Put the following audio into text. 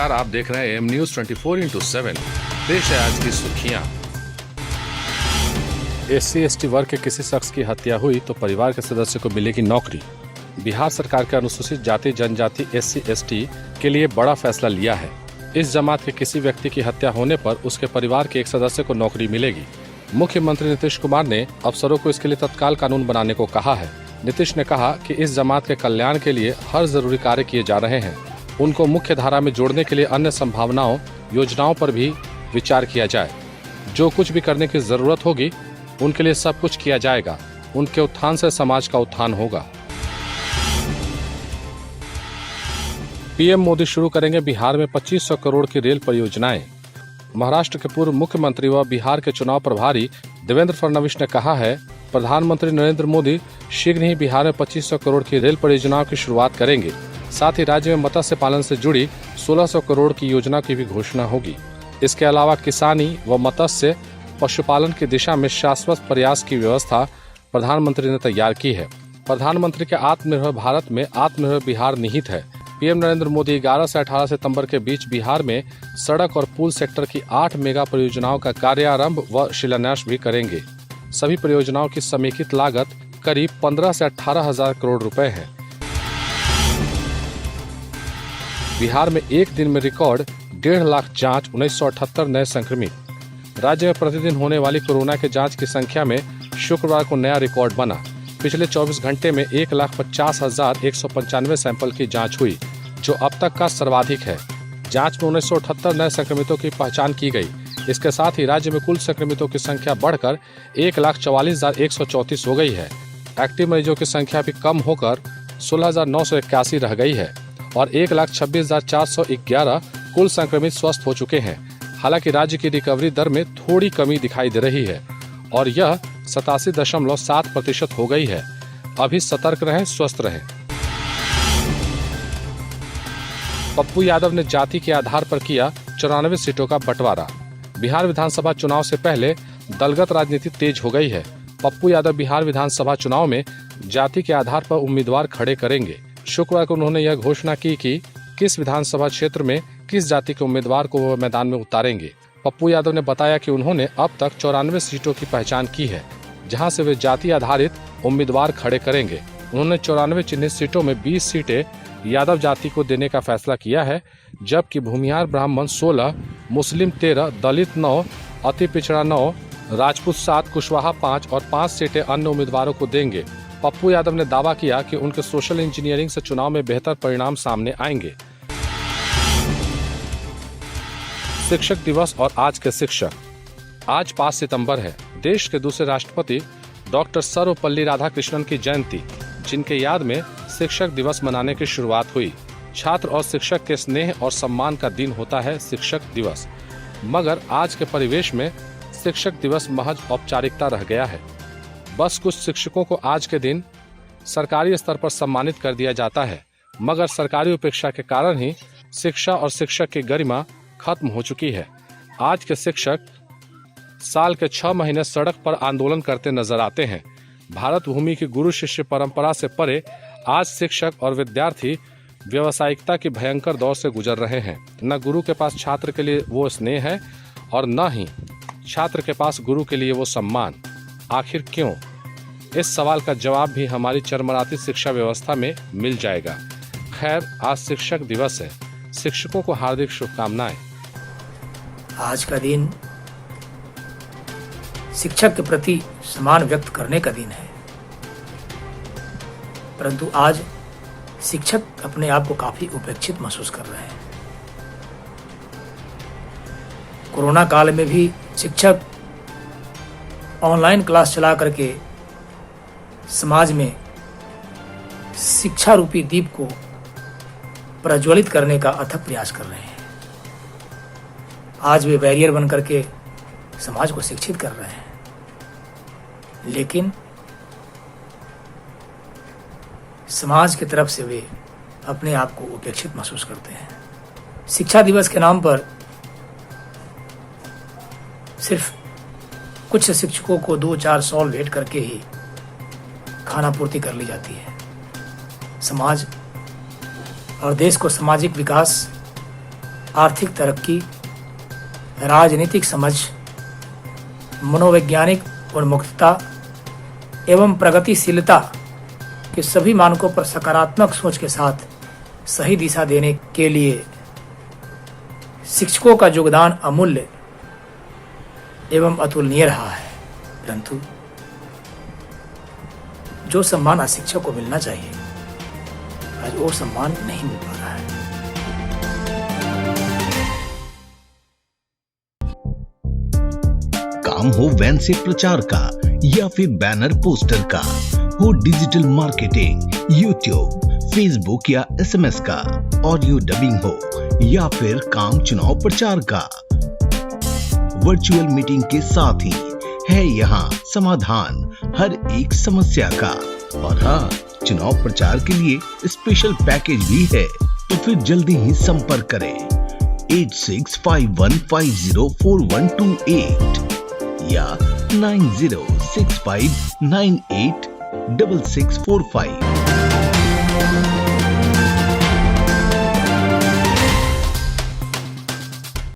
नमस्कार, आप देख रहे हैं एम न्यूज 24x7। पेश है आज की सुर्खियां। SC/ST वर्ग के किसी शख्स की हत्या हुई तो परिवार के सदस्य को मिलेगी नौकरी। बिहार सरकार के अनुसूचित जाति जनजाति SC/ST के लिए बड़ा फैसला लिया है। इस जमात के किसी व्यक्ति की हत्या होने पर उसके परिवार के एक सदस्य को नौकरी मिलेगी। मुख्यमंत्री नीतीश कुमार ने अफसरों को इसके लिए तत्काल कानून बनाने को कहा है। नीतीश ने कहा कि इस जमात के कल्याण के लिए हर जरूरी कार्य किए जा रहे हैं। उनको मुख्य धारा में जोड़ने के लिए अन्य संभावनाओं योजनाओं पर भी विचार किया जाए। जो कुछ भी करने की जरूरत होगी उनके लिए सब कुछ किया जाएगा। उनके उत्थान से समाज का उत्थान होगा। पीएम मोदी शुरू करेंगे बिहार में 2500 करोड़ की रेल परियोजनाएं। महाराष्ट्र के पूर्व मुख्यमंत्री व बिहार के चुनाव प्रभारी देवेंद्र फडणवीस ने कहा है, प्रधानमंत्री नरेंद्र मोदी शीघ्र ही बिहार में 2500 करोड़ की रेल परियोजनाओं की शुरुआत करेंगे। साथ ही राज्य में मत्स्य पालन से जुड़ी 1600 करोड़ की योजना की भी घोषणा होगी। इसके अलावा किसानी व मत्स्य पशुपालन की दिशा में शाश्वत प्रयास की व्यवस्था प्रधानमंत्री ने तैयार की है। प्रधानमंत्री के आत्मनिर्भर भारत में आत्मनिर्भर बिहार निहित है। पीएम नरेंद्र मोदी 11 से 18 सितंबर के बीच बिहार में सड़क और पुल सेक्टर की 8 मेगा परियोजनाओं का कार्यारंभ व शिलान्यास भी करेंगे। सभी परियोजनाओं की समेकित लागत करीब 15 से 18 हजार करोड़ रुपए है। बिहार में एक दिन में रिकॉर्ड 1.5 लाख जांच, 1978 नए संक्रमित। राज्य में प्रतिदिन होने वाली कोरोना के जांच की संख्या में शुक्रवार को नया रिकॉर्ड बना। पिछले 24 घंटे में 1,50,195 सैंपल की जांच हुई, जो अब तक का सर्वाधिक है। जांच में 1978 नए संक्रमितों की पहचान की गई। इसके साथ ही राज्य में कुल संक्रमितों की संख्या बढ़कर 1,44,134 हो गई है। एक्टिव मरीजों की संख्या भी कम होकर 16,981 रह गई है और 1,26,411 कुल संक्रमित स्वस्थ हो चुके हैं। हालांकि राज्य की रिकवरी दर में थोड़ी कमी दिखाई दे रही है और यह 87.7% हो गई है। अभी सतर्क रहें, स्वस्थ रहें। पप्पू यादव ने जाति के आधार पर किया 94 सीटों का बंटवारा। बिहार विधानसभा चुनाव से पहले दलगत राजनीति तेज हो गई है। पप्पू यादव बिहार विधानसभा चुनाव में जाति के आधार पर उम्मीदवार खड़े करेंगे। शुक्रवार को उन्होंने यह घोषणा की कि किस विधानसभा क्षेत्र में किस जाति के उम्मीदवार को वो मैदान में उतारेंगे। पप्पू यादव ने बताया कि उन्होंने अब तक 94 सीटों की पहचान की है, जहां से वे जाति आधारित उम्मीदवार खड़े करेंगे। उन्होंने 94 चिन्हित सीटों में 20 सीटें यादव जाति को देने का फैसला किया है, जबकि भूमिहार ब्राह्मण 16, मुस्लिम 13, दलित 9, अति पिछड़ा 9, राजपूत 7, कुशवाहा 5 और 5 सीटें अन्य उम्मीदवारों को देंगे। पप्पू यादव ने दावा किया कि उनके सोशल इंजीनियरिंग से चुनाव में बेहतर परिणाम सामने आएंगे। शिक्षक दिवस और आज के शिक्षक। आज 5 सितंबर है। देश के दूसरे राष्ट्रपति डॉक्टर सर्वपल्ली राधाकृष्णन की जयंती, जिनके याद में शिक्षक दिवस मनाने की शुरुआत हुई। छात्र और शिक्षक के स्नेह और सम्मान का दिन होता है शिक्षक दिवस, मगर आज के परिवेश में शिक्षक दिवस महज औपचारिकता रह गया है। बस कुछ शिक्षकों को आज के दिन सरकारी स्तर पर सम्मानित कर दिया जाता है, मगर सरकारी उपेक्षा के कारण ही शिक्षा और शिक्षक की गरिमा खत्म हो चुकी है। आज के शिक्षक साल के 6 महीने सड़क पर आंदोलन करते नजर आते हैं। भारत भूमि की गुरु शिष्य परंपरा से परे आज शिक्षक और विद्यार्थी व्यावसायिकता की भयंकर दौर से गुजर रहे हैं। न गुरु के पास छात्र के लिए वो स्नेह है और न ही छात्र के पास गुरु के लिए वो सम्मान। आखिर क्यों? इस सवाल का जवाब भी हमारी चरमराती शिक्षा व्यवस्था में मिल जाएगा। खैर, आज शिक्षक दिवस है। शिक्षकों को हार्दिक शुभकामनाएं। आज का दिन शिक्षक के प्रति सम्मान व्यक्त करने का दिन है, परंतु आज शिक्षक अपने आप को काफी उपेक्षित महसूस कर रहे हैं। कोरोना काल में भी शिक्षक ऑनलाइन क्लास चला करके समाज में शिक्षा रूपी दीप को प्रज्वलित करने का अथक प्रयास कर रहे हैं। आज वे बैरियर बन करके समाज को शिक्षित कर रहे हैं, लेकिन समाज की तरफ से वे अपने आप को उपेक्षित महसूस करते हैं। शिक्षा दिवस के नाम पर सिर्फ कुछ शिक्षकों को 2-4 सॉल भेंट करके ही खाना पूर्ति कर ली जाती है। समाज और देश को सामाजिक विकास आर्थिक तरक्की, राजनीतिक समझ, मनोवैज्ञानिक उन्मुखता एवं प्रगतिशीलता के सभी मानकों पर सकारात्मक सोच के साथ सही दिशा देने के लिए शिक्षकों का योगदान अमूल्य एवं अतुलनीय रहा है। परंतु जो सम्मान आज शिक्षक को मिलना चाहिए, आज वो सम्मान नहीं मिल पा रहा है। काम हो वैन से प्रचार का या फिर बैनर पोस्टर का, हो डिजिटल मार्केटिंग, यूट्यूब, फेसबुक या एसएमएस का, ऑडियो डबिंग हो या फिर काम चुनाव प्रचार का, वर्चुअल मीटिंग के साथ ही है यहाँ समाधान हर एक समस्या का। और हाँ, चुनाव प्रचार के लिए स्पेशल पैकेज भी है, तो फिर जल्दी ही संपर्क करें 8651504128 या 9065986645।